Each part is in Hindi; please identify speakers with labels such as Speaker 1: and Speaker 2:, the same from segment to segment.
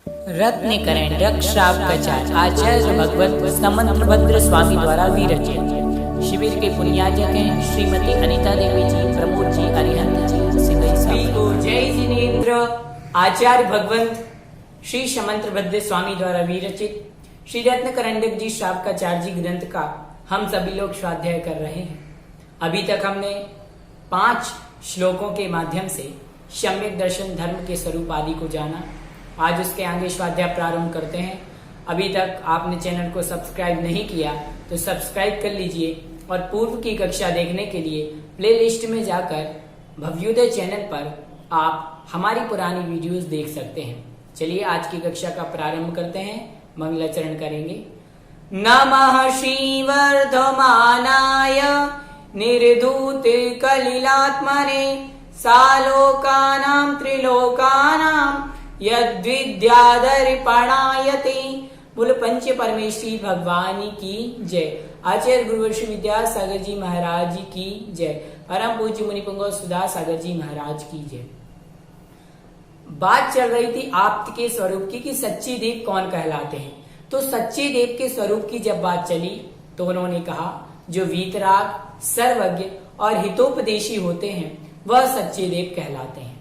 Speaker 1: रत्नकरण श्रावकाचार्य आचार्य भगवत समंत्रभद्र स्वामी द्वारा विरचित। शिविर के पुण्याजक हैं श्रीमती अनीता देवी जी, प्रमोद जी, अरिहंत जी, श्री को जय जिनेन्द्र। आचार्य भगवंत श्री समंत्रभद्र स्वामी द्वारा विरचित श्री रत्नकरंडक जी श्रावकाचार्य जी ग्रंथ का हम सभी लोग स्वाध्याय कर रहे हैं। अभी तक हमने 5 श्लोकों के माध्यम से सम्यक दर्शन धर्म के स्वरूप आदि को जाना। आज उसके आगे स्वाध्याय प्रारंभ करते हैं। अभी तक आपने चैनल को सब्सक्राइब नहीं किया तो सब्सक्राइब कर लीजिए और पूर्व की कक्षा देखने के लिए प्लेलिस्ट में जाकर भव्योदय चैनल पर आप हमारी पुरानी वीडियोस देख सकते हैं। चलिए आज की कक्षा का प्रारंभ करते हैं, मंगलाचरण करेंगे। नमः श्री वर्धमानाय निर्धूत कलिलात्मने सालोकानां त्रिलोकानां यद्विद्यादर्पणायते। बोल पंच परमेश्वरी भगवान की जय। आचार्य गुरु विद्यासागर जी महाराज जी की जय। परम पूज्य मुनि पुंगव सुधा सागर जी महाराज की जय। बात चल रही थी आप्त के स्वरूप की कि सच्चे देव कौन कहलाते हैं। तो सच्चे देव के स्वरूप की जब बात चली तो उन्होंने कहा जो वीतराग, सर्वज्ञ और हितोपदेशी होते हैं वह सच्चे देव कहलाते हैं।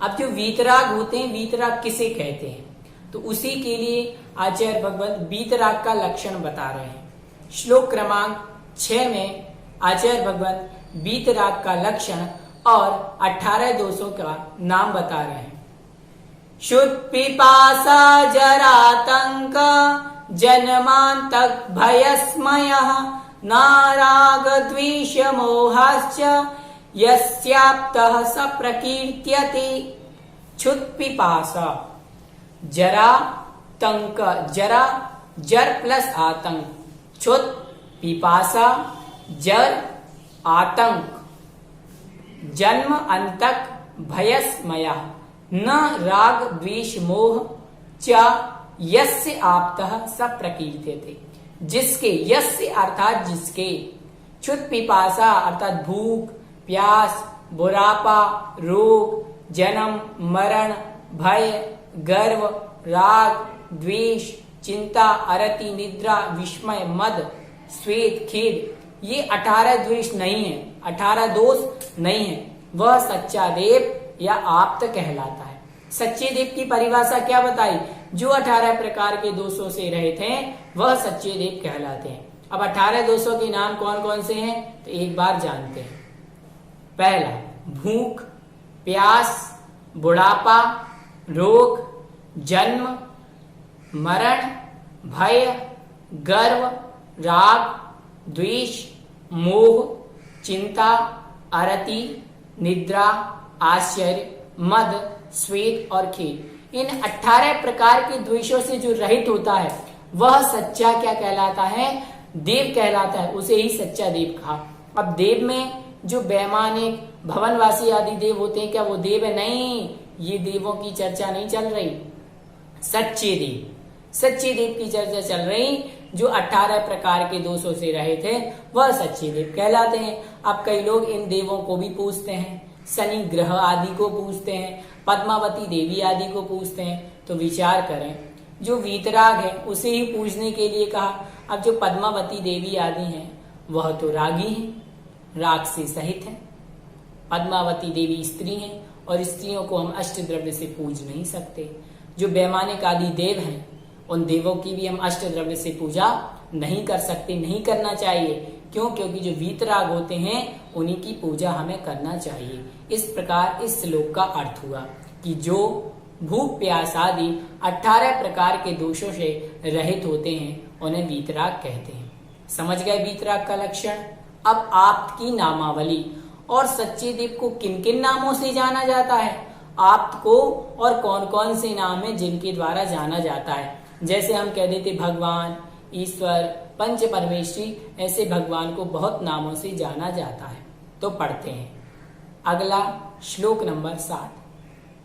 Speaker 1: अब जो वीतराग होते हैं, वीतराग किसे कहते हैं, तो उसी के लिए आचार्य भगवत वीतराग का लक्षण बता रहे हैं। श्लोक क्रमांक 6 में आचार्य भगवत वीतराग का लक्षण और 18 दोषों का नाम बता रहे हैं। शुद्ध पिपासा जरातंक जन्मांतक भयस्मयः नाराग द्वेष मोहाश्च यस्याप्तः स प्रकीर्त्यते। क्षुत् पिपासा जरा तंक, जरा जर प्लस आतंक, क्षुत् पिपासा जर आतंक जन्म अंतक भयस्मया न राग द्वेष मोह च यस्य आप्तः स प्रकीर्त्यते। जिसके, यस्य अर्थात जिसके, क्षुत् पिपासा अर्थात भूख, प्यास, बुढ़ापा, रोग, जन्म, मरण, भय, गर्व, राग, द्वेष, चिंता, अरति, निद्रा, विस्मय, मद, श्वेत, खेद, ये 18 द्वेष नहीं है, 18 दोष नहीं है, वह सच्चा देव या आप्त कहलाता है। सच्चे देव की परिभाषा क्या बताई? जो 18 प्रकार के दोषों से रहित हैं वह सच्चे देव कहलाते हैं। अब 18 दोषों के नाम कौन कौन से हैं तो एक बार जानते हैं। पहला भूख, प्यास, बुढ़ापा, रोग, जन्म, मरण, भय, गर्व, राग, द्वेष, मोह, चिंता, अरति, निद्रा, आश्चर्य, मद, श्वेत और खेद। इन 18 प्रकार के द्वेषों से जो रहित होता है वह सच्चा क्या कहलाता है? देव कहलाता है। उसे ही सच्चा देव कहा। अब देव में जो वैमानिक, भवनवासी आदि देव होते हैं क्या वो देव है? नहीं, ये देवों की चर्चा नहीं चल रही। सच्चे देव, सच्चे देव की चर्चा चल रही। जो 18 प्रकार के दोषों से रहित थे वह सच्चे देव कहलाते हैं। अब कई लोग इन देवों को भी पूजते हैं, शनि ग्रह आदि को पूजते हैं, पद्मावती देवी आदि को पूजते हैं। तो विचार करें, जो वीतराग है उसे ही पूजने के लिए कहा। अब जो पद्मावती देवी आदि हैं वह तो रागी हैं, राग से सहित है। पद्मावती देवी स्त्री हैं और स्त्रियों को हम अष्ट द्रव्य से पूज नहीं सकते। जो वैमानिक आदि देव हैं उन देवों की भी हम अष्ट द्रव्य से पूजा नहीं कर सकते, नहीं करना चाहिए। क्यों? क्योंकि जो वीतराग होते हैं उन्हीं की पूजा हमें करना चाहिए। इस प्रकार इस श्लोक का अर्थ हुआ कि जो भूख, प्यास आदि 18 प्रकार के दोषों से रहित होते हैं उन्हें वीतराग कहते हैं। समझ गए वीतराग का लक्षण। अब आप्त की नामावली और सच्चे देव को किन किन नामों से जाना जाता है, आप्त को और कौन कौन से नाम है जिनके द्वारा जाना जाता है। जैसे हम कह देते भगवान, ईश्वर, पंच परमेश्वरी, ऐसे भगवान को बहुत नामों से जाना जाता है। तो पढ़ते हैं अगला श्लोक नंबर 7।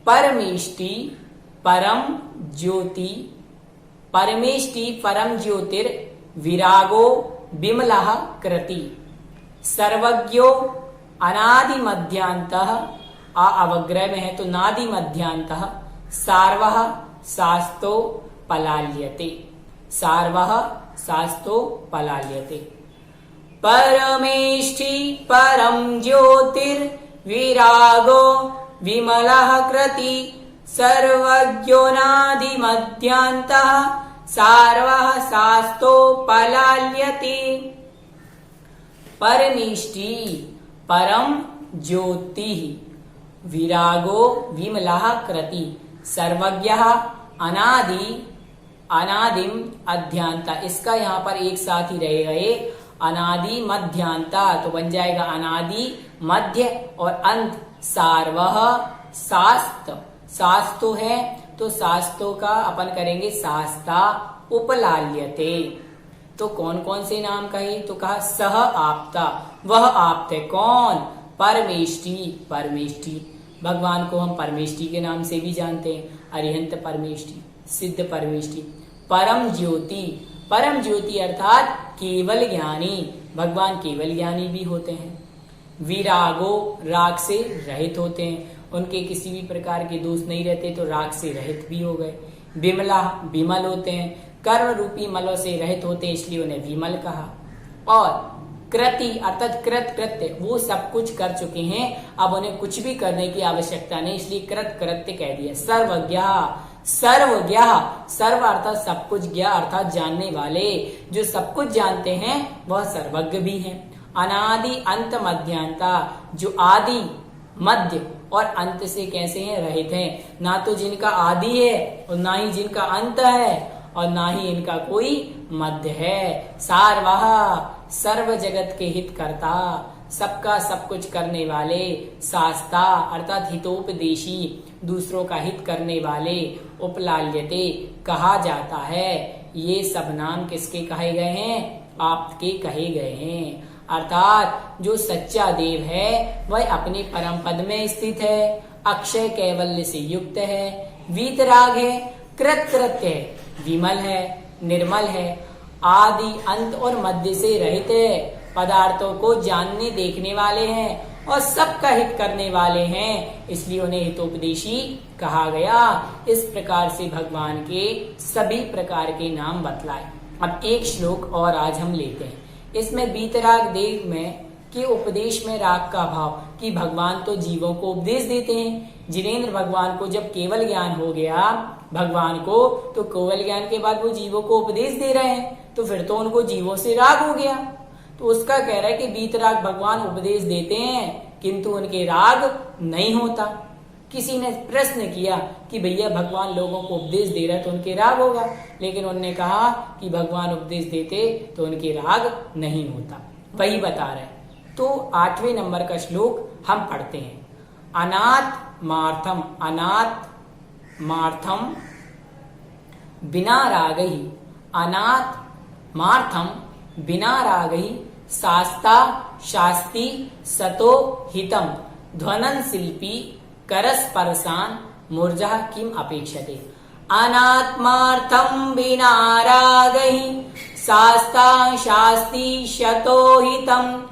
Speaker 1: परमेष्टि परम ज्योति, परमेष्टि परम ज्योतिर विरागो विमलः कृति, सर्वज्ञो अनादि मध्यांतः, अवग्रह में है तो नादि मध्यांतः, सार्वः शास्तो पलाल्यते। सार्वः शास्तो पलाल्यते। परमेष्ठि परं ज्योतिर्विरागो विमलः कृति सर्वज्ञोनादिमध्यान्तः सार्वः शास्तो पलाल्यते। परमेष्टि परम ज्योति विरागो विमलः कृति सर्वज्ञः अनादि अनादिम अध्यांता। इसका यहाँ पर एक साथ ही रह गए अनादि मध्यांता, तो बन जाएगा अनादि मध्य और अंत। सार्वः शास्त, शास्तो है तो शास्तो का अपन करेंगे शास्ता उपलाल्यते। तो कौन कौन से नाम कहे, तो कहा सह आप्ता, वह आप्त है। कौन? परमेष्टि, परमेष्टि। भगवान को हम परमेष्टि के नाम से भी जानते हैं, अरिहंत परमेष्टि, सिद्ध परमेष्टि। परम ज्योति, परम ज्योति अर्थात केवल ज्ञानी, भगवान केवल ज्ञानी भी होते हैं। विरागो, राग से रहित होते हैं, उनके किसी भी प्रकार के दोष नहीं रहते, तो राग से रहित भी हो गए। विमला, विमल होते हैं, कर्म रूपी मलों से रहित होते हैं, इसलिए उन्हें विमल कहा। और कृति अर्थात कृत कृत्य, वो सब कुछ कर चुके हैं, अब उन्हें कुछ भी करने की आवश्यकता नहीं, इसलिए कृत कृत्य कह दिया। सर्वज्ञ, सर्वज्ञ, सर्व अर्थात सब कुछ, ज्ञ अर्थात जानने वाले, जो सब कुछ जानते हैं वह सर्वज्ञ भी हैं। अनादि अंत मध्यांता, जो आदि मध्य और अंत से कैसे हैं? रहित हैं। ना तो जिनका आदि है और ना ही जिनका अंत है और ना ही इनका कोई मध्य है। सार्वः, सर्व जगत के हित करता, सबका सब कुछ करने वाले। शास्ता अर्थात हितोपदेशी, दूसरों का हित करने वाले। उपलाल्यते, कहा जाता है। ये सब नाम किसके कहे गए हैं? आपके कहे गए हैं। अर्थात जो सच्चा देव है वह अपने परम पद में स्थित है, अक्षय कैवल्य से युक्त है, वीतराग है, कृत कृत्य है, विमल है, निर्मल है, आदि अंत और मध्य से रहित है, पदार्थों को जानने देखने वाले हैं और सबका हित करने वाले हैं, इसलिए उन्हें हितोपदेशी कहा गया। इस प्रकार से भगवान के सभी प्रकार के नाम बतलाए। अब एक श्लोक और आज हम लेते हैं। इसमें बीतराग देव में कि उपदेश में राग का भाव, कि भगवान तो जीवों को उपदेश देते हैं। जिनेंद्र भगवान को जब केवल ज्ञान हो गया भगवान को, तो केवल ज्ञान के बाद वो जीवों को उपदेश दे रहे हैं, तो फिर तो उनको जीवों से राग हो गया। तो उसका कह रहा है कि बीतराग भगवान उपदेश देते हैं किंतु उनके राग नहीं होता। किसी ने प्रश्न किया कि भैया भगवान लोगों को उपदेश दे रहा है तो उनके राग होगा, लेकिन उन्होंने कहा कि भगवान उपदेश देते तो उनके राग नहीं होता। वही बता रहे। तो 8वें नंबर का श्लोक हम पढ़ते हैं। अनाथ मार्थम, अनाथ मार्थम बिना रागही, अनाथ मार्थम बिना रागही, शास्ता शास्ति सतो हितम, ध्वनन शिल्पी करस्पर्शान मूर्जा किम अपेक्षते। अनात्मार्थम बिना रागहि, शास्ता शास्ति शतो हितम,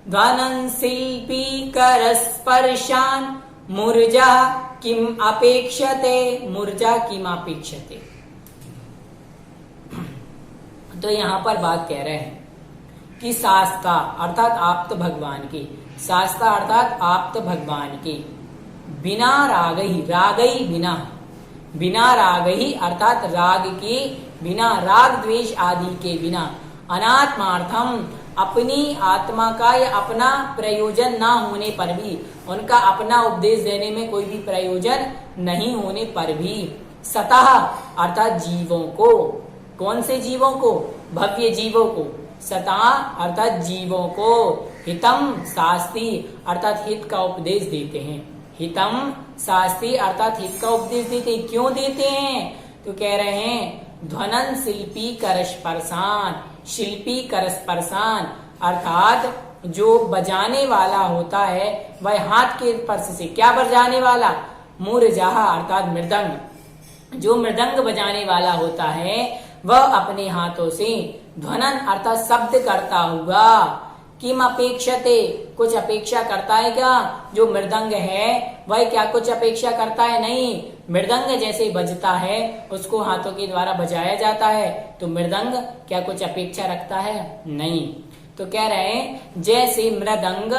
Speaker 1: ध्वनन शिल्पी करस्पर्शान मूर्जा किम अपेक्षते, मूर्जा किम अपेक्षते। तो यहाँ पर बात कह रहे हैं कि शास्ता अर्थात आप्त भगवान के, शास्ता अर्थात आप्त भगवान के, बिना राग ही, राग ही बिना, बिना राग ही अर्थात राग के बिना, राग द्वेष आदि के बिना, अनात्मार्थम अपनी आत्मा का या अपना प्रयोजन ना होने पर भी, उनका अपना उपदेश देने में कोई भी प्रयोजन नहीं होने पर भी, सतः अर्थात जीवों को, कौन से जीवों को? भव्य जीवों को, सतः अर्थात जीवों को, हितम शास्ति अर्थात हित का उपदेश देते हैं। हितम शास्ति अर्थात हित का उपदेश देते हैं। क्यों देते हैं? तो कह रहे हैं ध्वनन शिल्पी करस्पर्शान, शिल्पी करस्पर्शान अर्थात जो बजाने वाला होता है वह हाथ के स्पर्श से, क्या बजाने वाला? मूर्जा अर्थात मृदंग, जो मृदंग बजाने वाला होता है वह अपने हाथों से ध्वनन अर्थात शब्द करता हुआ, किम अपेक्षते कुछ अपेक्षा करता है क्या? जो मृदंग है वह क्या कुछ अपेक्षा करता है? नहीं, मृदंग जैसे बजता है उसको हाथों के द्वारा बजाया जाता है, तो मृदंग क्या कुछ अपेक्षा रखता है? नहीं। तो कह रहे हैं जैसे मृदंग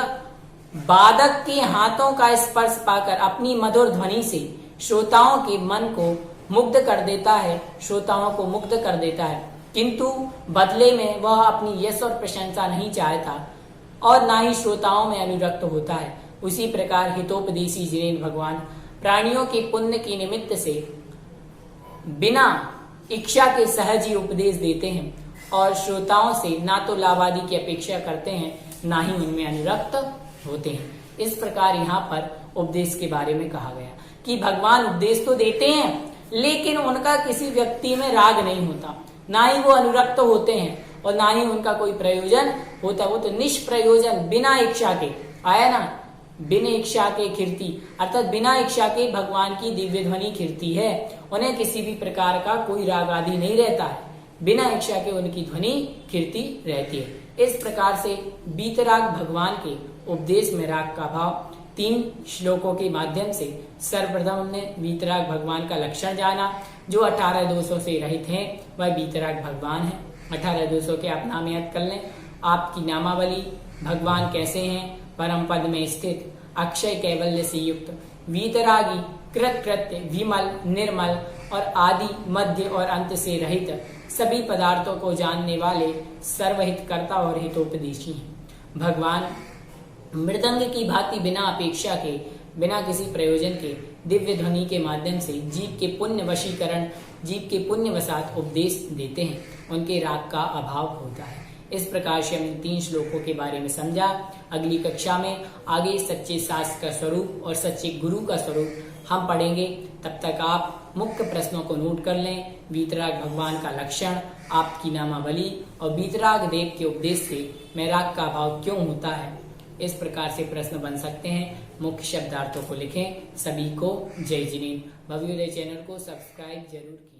Speaker 1: वादक के हाथों का स्पर्श पाकर अपनी मधुर ध्वनि से श्रोताओं के मन को मुग्ध कर देता है, श्रोताओं को मुग्ध कर देता है, किंतु बदले में वह अपनी यश और प्रशंसा नहीं चाहता और ना ही श्रोताओं में अनुरक्त होता है, उसी प्रकार हितोपदेशी जिनेन्द्र भगवान प्राणियों के पुण्य के निमित्त से बिना इच्छा के सहज ही उपदेश देते हैं और श्रोताओं से ना तो लाभ आदि की अपेक्षा करते हैं, ना ही उनमें अनुरक्त होते हैं। इस प्रकार यहाँ पर उपदेश के बारे में कहा गया कि भगवान उपदेश तो देते हैं लेकिन उनका किसी व्यक्ति में राग नहीं होता, ना ही वो अनुरक्त होते हैं और ना ही उनका कोई प्रयोजन होता। वो तो निष्प्रयोजन बिना इच्छा के आया ना, बिना इच्छा के कीर्ति अर्थात बिना इच्छा के भगवान की दिव्य ध्वनि कीर्ति है, उन्हें किसी भी प्रकार का कोई राग आदि नहीं रहता है, बिना इच्छा के उनकी ध्वनि कीर्ति रहती है। इस प्रकार से बीतराग भगवान के उपदेश में राग का भाव 3 श्लोकों के माध्यम से सर्वप्रथम हमने बीतराग भगवान का लक्षण जाना। जो 18 दोषों से रहित हैं वह बीतराग भगवान है। 18 दोषों के आप नाम याद कर लें। आपकी नामावली, भगवान कैसे हैं, परम पद में स्थित, अक्षय कैवल्य से युक्त, वीतरागी, कृतकृत्य, विमल, निर्मल और आदि मध्य और अंत से रहित, सभी पदार्थों को जानने वाले, सर्वहितकर्ता और हितोपदेशी हैं। भगवान मृदंग की भांति बिना अपेक्षा के, बिना किसी प्रयोजन के दिव्य ध्वनि के माध्यम से जीव के पुण्य वशीकरण, जीव के पुण्य वसात उपदेश देते हैं, उनके राग का अभाव होता है। इस प्रकार से हमने 3 श्लोकों के बारे में समझा। अगली कक्षा में आगे सच्चे शास्त्र का स्वरूप और सच्चे गुरु का स्वरूप हम पढ़ेंगे। तब तक आप मुख्य प्रश्नों को नोट कर लें। वीतराग भगवान का लक्षण, आपकी नामावली और वीतराग देव के उपदेश से मैं राग का अभाव क्यों होता है, इस प्रकार से प्रश्न बन सकते हैं। मुख्य शब्दार्थों को लिखें। सभी को जय जिनेन्द्र। भव्योदय चैनल को सब्सक्राइब जरूर कीजिए।